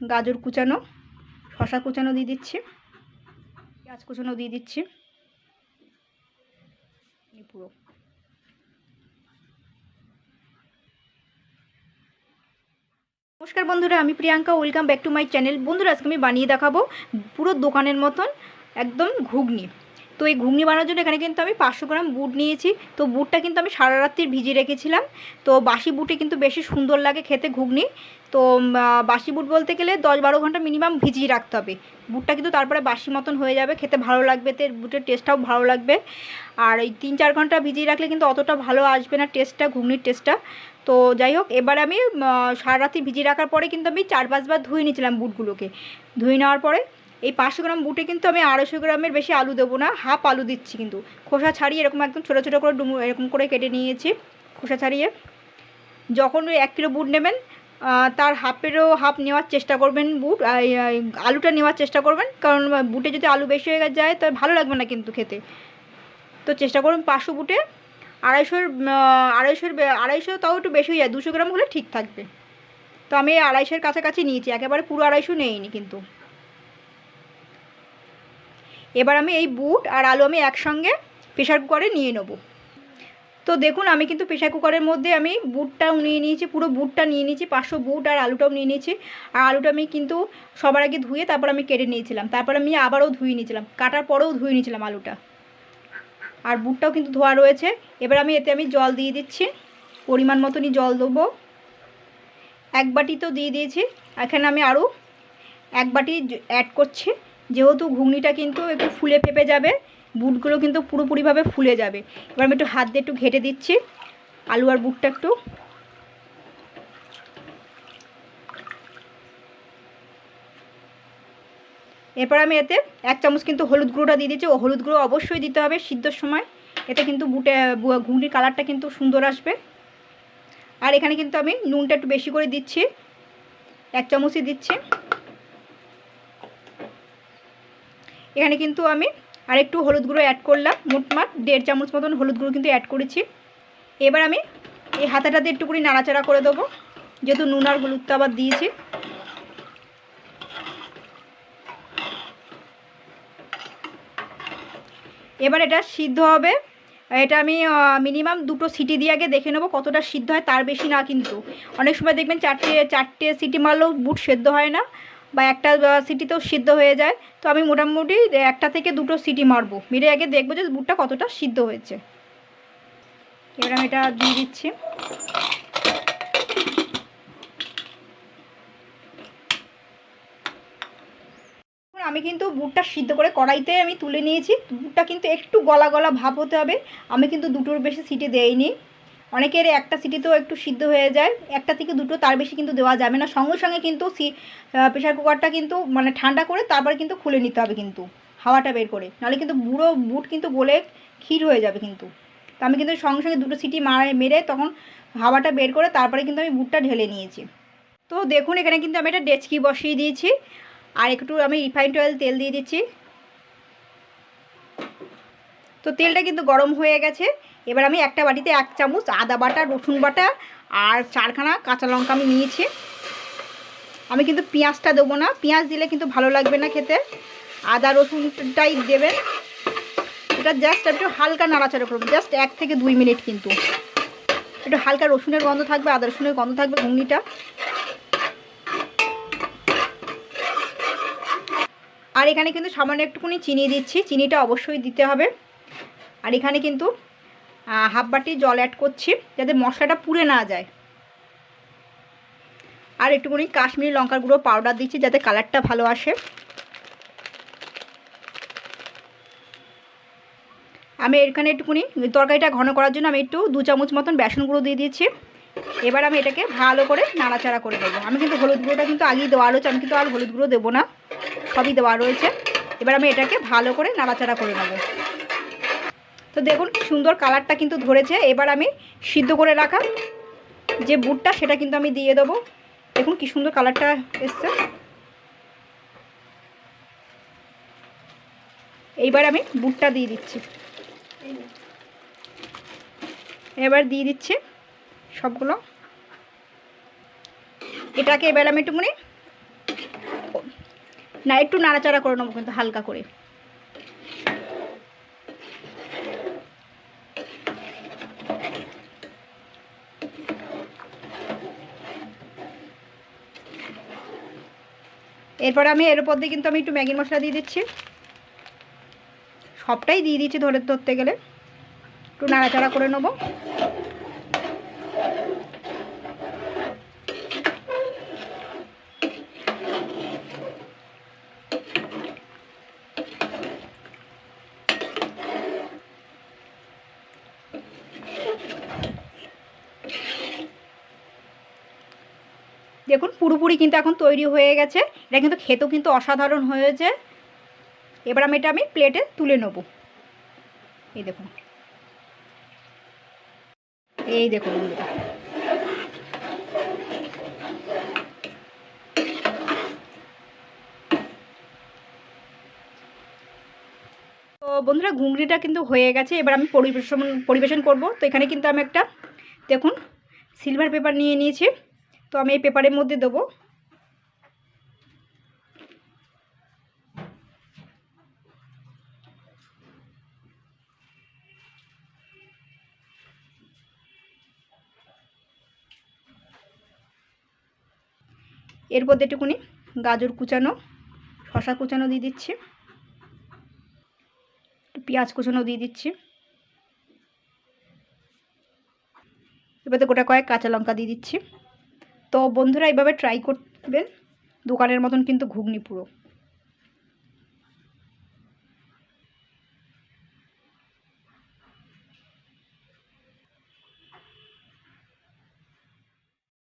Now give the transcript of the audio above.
গাজর কুচানো, শশা কুচানো দিয়ে দিচ্ছি, পেঁয়াজ কুচানো দিয়ে দিচ্ছি পুরো। নমস্কার বন্ধুরা, আমি Priyanka, welcome back to my channel. বন্ধুরা, আজকে আমি বানিয়ে দেখাবো পুরো দোকানের মতন একদম ঘুগনি। তো এই ঘুগনি বানানোর জন্য এখানে কিন্তু আমি 500 গ্রাম বুট নিয়েছি। তো বুটটা কিন্তু আমি সারা রাত্রি ভিজিয়ে রেখেছিলাম। তো বাসি বুটে কিন্তু বেশি সুন্দর লাগে খেতে ঘুগনি। তো বাসি বুট বলতে গেলে 10-12 ঘন্টা মিনিমাম ভিজিয়ে রাখতে হবে বুটটা, কিন্তু তারপরে বাসি মতন হয়ে যাবে, খেতে ভালো লাগবে, তো বুটের টেস্টটাও ভালো লাগবে। আর এই 3-4 ঘন্টা ভিজিয়ে রাখলে কিন্তু অতটা ভালো আসবে না টেস্টটা, ঘুগনির টেস্টটা। তো যাই হোক, এবার আমি সারা রাত্রি ভিজিয়ে রাখার পরে কিন্তু আমি 4-5 বার ধুয়ে নিয়েছিলাম বুটগুলোকে। ধুয়ে নেওয়ার পরে এই 500 গ্রাম বুটে কিন্তু আমি 250 গ্রামের বেশি আলু দেবো না, হাফ আলু দিচ্ছি কিন্তু। খোসা ছাড়িয়ে এরকম একদম ছোটো ছোটো করে এরকম করে কেটে নিয়েছি খোসা ছাড়িয়ে। যখন ওই 1 কিলো বুট নেবেন তার হাফেরও হাফ নেওয়ার চেষ্টা করবেন বুট, আলুটা নেওয়ার চেষ্টা করবেন, কারণ বুটে যদি আলু বেশি হয়ে যায় তো ভালো লাগবে না কিন্তু খেতে। তো চেষ্টা করুন 500 বুটে 250 তাও একটু বেশি হয়ে যায়, 200 গ্রাম হলে ঠিক থাকবে। তো আমি 250-এর কাছাকাছি নিয়েছি, একেবারে পুরো 250 নেইনি কিন্তু। এবার আমি এই বুট আর আলু আমি একসঙ্গে প্রেশার কুকারে নিয়ে নেব। তো দেখুন, আমি কিন্তু প্রেশার কুকারের মধ্যে আমি বুটটাও নিয়ে নিয়েছি, পুরো বুটটা নিয়ে নিয়েছি, 500 বুট, আর আলুটাও নিয়ে নিয়েছি। আর আলুটা আমি কিন্তু সবার আগে ধুয়ে তারপর আমি কেটে নিয়েছিলাম, তারপর আমি আবারও ধুয়ে নিয়েছিলাম, কাটার পরেও ধুয়ে নিয়েছিলাম আলুটা, আর বুটটাও কিন্তু ধোয়া রয়েছে। এবার এতে আমি জল দিয়ে দিচ্ছি, পরিমাণ মতনই জল দেবো। 1 বাটি তো দিয়ে দিয়েছি, এখানে আমি আরও 1 বাটি অ্যাড করছি, যেহেতু ঘুগনিটা কিন্তু একটু ফুলে ফেপে যাবে, বুটগুলো কিন্তু পুরোপুরিভাবে ফুলে যাবে। এবার আমি একটু হাত দিয়ে একটু ঘেটে দিচ্ছি আলু আর বুটটা একটু। এরপর আমি এতে 1 চামচ কিন্তু হলুদ গুঁড়োটা দিয়ে দিচ্ছি। ও হলুদ গুঁড়ো অবশ্যই দিতে হবে সিদ্ধর সময়, এতে কিন্তু ঘুগনির কালারটা কিন্তু সুন্দর আসবে। আর এখানে কিন্তু আমি নুনটা একটু বেশি করে দিচ্ছি, 1 চামচই দিচ্ছি। এখানে কিন্তু আমি আরেকটু হলুদ গুঁড়ো অ্যাড করলাম, মোটমাট 1.5 চামচ মতন হলুদ গুঁড়ো কিন্তু অ্যাড করেছি। এবার আমি এই হাতাটা দিয়ে একটুখানি নাড়াচাড়া করে দেবো, যেহেতু নুন আর হলুদটা আবার দিয়েছি। এবার এটা সিদ্ধ হবে, এটা আমি মিনিমাম 2টো সিটি দিয়ে আগে দেখে নেবো কতটা সিদ্ধ হয়, তার বেশি না কিন্তু। অনেক সময় দেখবেন 4টে সিটি মারলেও বুট সেদ্ধ হয় না, বা একটা সিটিতেও সিদ্ধ হয়ে যায়। তো আমি মোটামুটি 1টা থেকে 2টো সিটি মারবো, মেরে আগে দেখবো যে বুটটা কতটা সিদ্ধ হয়েছে। এবার আমি এটা দিয়ে দিচ্ছি। আমি কিন্তু বুটটা সিদ্ধ করে কড়াইতে আমি তুলে নিয়েছি। বুটটা কিন্তু একটু গলা গলা ভাব হতে হবে, আমি কিন্তু 2টোর বেশি সিটি দেইনি। অনেকের 1টা সিটিতেও একটু সিদ্ধ হয়ে যায়, 1টা থেকে 2টো, তার বেশি কিন্তু দেওয়া যাবে না। সঙ্গে সঙ্গে কিন্তু প্রেশার কুকারটা কিন্তু মানে ঠান্ডা করে তারপরে কিন্তু খুলে নিতে হবে কিন্তু, হাওয়াটা বের করে, নাহলে কিন্তু বুড়ো বুট কিন্তু গলে ক্ষীর হয়ে যাবে কিন্তু। তো আমি কিন্তু সঙ্গে সঙ্গে 2টো সিটি মেরে তখন হাওয়াটা বের করে তারপরে কিন্তু আমি বুটটা ঢেলে নিয়েছি। তো দেখুন, এখানে কিন্তু আমি একটা ডেচকি বসিয়ে দিয়েছি, আর একটু আমি রিফাইন্ড অয়েল তেল দিয়ে দিচ্ছি। তো তেলটা কিন্তু গরম হয়ে গেছে। এবার আমি একটা বাটিতে 1 চামচ আদা বাটা, রসুন বাটা আর 4খানা কাঁচা লঙ্কা আমি নিয়েছি। আমি কিন্তু পেঁয়াজটা দেবো না, পেঁয়াজ দিলে কিন্তু ভালো লাগবে না খেতে, আদা রসুনটাই দেবেন। এটা জাস্ট একটু হালকা নাড়াচাড়া করবো, জাস্ট 1 থেকে 2 মিনিট, কিন্তু একটু হালকা রসুনের গন্ধ থাকবে, আদা রসুনের গন্ধ থাকবে ঘুগনিটা। আর এখানে কিন্তু সামান্য একটুখানি চিনি দিচ্ছি, চিনিটা অবশ্যই দিতে হবে। আর এখানে কিন্তু হাফ বাটি জল অ্যাড করছি, যাতে মশলাটা পুড়ে না যায়। আর একটুখানি কাশ্মীরি লঙ্কার গুঁড়ো পাউডার দিচ্ছি, যাতে কালারটা ভালো আসে। আমি এখানে একটুখানি তরকারিটা ঘন করার জন্য আমি একটু 2 চামচ মতন বেসন গুঁড়ো দিয়ে দিয়েছি। এবার আমি এটাকে ভালো করে নাড়াচাড়া করে দেবো। আমি কিন্তু হলুদ গুঁড়োটা কিন্তু আগেই দেওয়া রয়েছে, আমি কিন্তু আর হলুদ গুঁড়ো দেবো না, সবই দেওয়া রয়েছে। এবার আমি এটাকে ভালো করে নাড়াচাড়া করে নেবো। তো দেখুন কি সুন্দর কালারটা কিন্তু ধরেছে। এবার আমি সিদ্ধ করে রাখা যে বুটটা সেটা কিন্তু আমি দিয়ে দেবো। দেখুন কি সুন্দর কালারটা এসছে। এইবার আমি বুটটা দিয়ে দিচ্ছি, এবার দিয়ে দিচ্ছি সবগুলো। এটাকে এবার আমি একটুখানি না, একটু নাড়াচাড়া করে নেবো কিন্তু হালকা করে। এরপরে আমি এর উপর দিয়ে কিন্তু আমি একটু ম্যাগি মশলা দিয়ে দিচ্ছি, সবটাই দিয়ে দিচ্ছি ধরতে গেলে। একটু নাড়াচাড়া করে নেবো। দেখুন পুরোপুরি কিন্তু এখন তৈরি হয়ে গেছে। এটা কিন্তু খেতেও কিন্তু অসাধারণ হয়েছে। এবার আমি প্লেটে তুলে নেব। এই দেখুন, এই দেখুন বন্ধুরা। তো বন্ধুরা ঘুগনিটা কিন্তু হয়ে গেছে। এবার আমি পরিবেশন করব। তো এখানে কিন্তু আমি একটা দেখুন সিলভার পেপার নিয়ে নিয়েছি। তো আমি এই পেপারের মধ্যে দেবো। এরপর একটুকুনি গাজর কুচানো, শশা কুচানো দিয়ে দিচ্ছি, পেঁয়াজ কুচানো দিয়ে দিচ্ছি, এবারে গোটা কয়েক কাঁচা লঙ্কা দিয়ে দিচ্ছি। তো বন্ধুরা এইভাবে ট্রাই করবেন, দোকানের মতন কিন্তু ঘুগনি পুরো।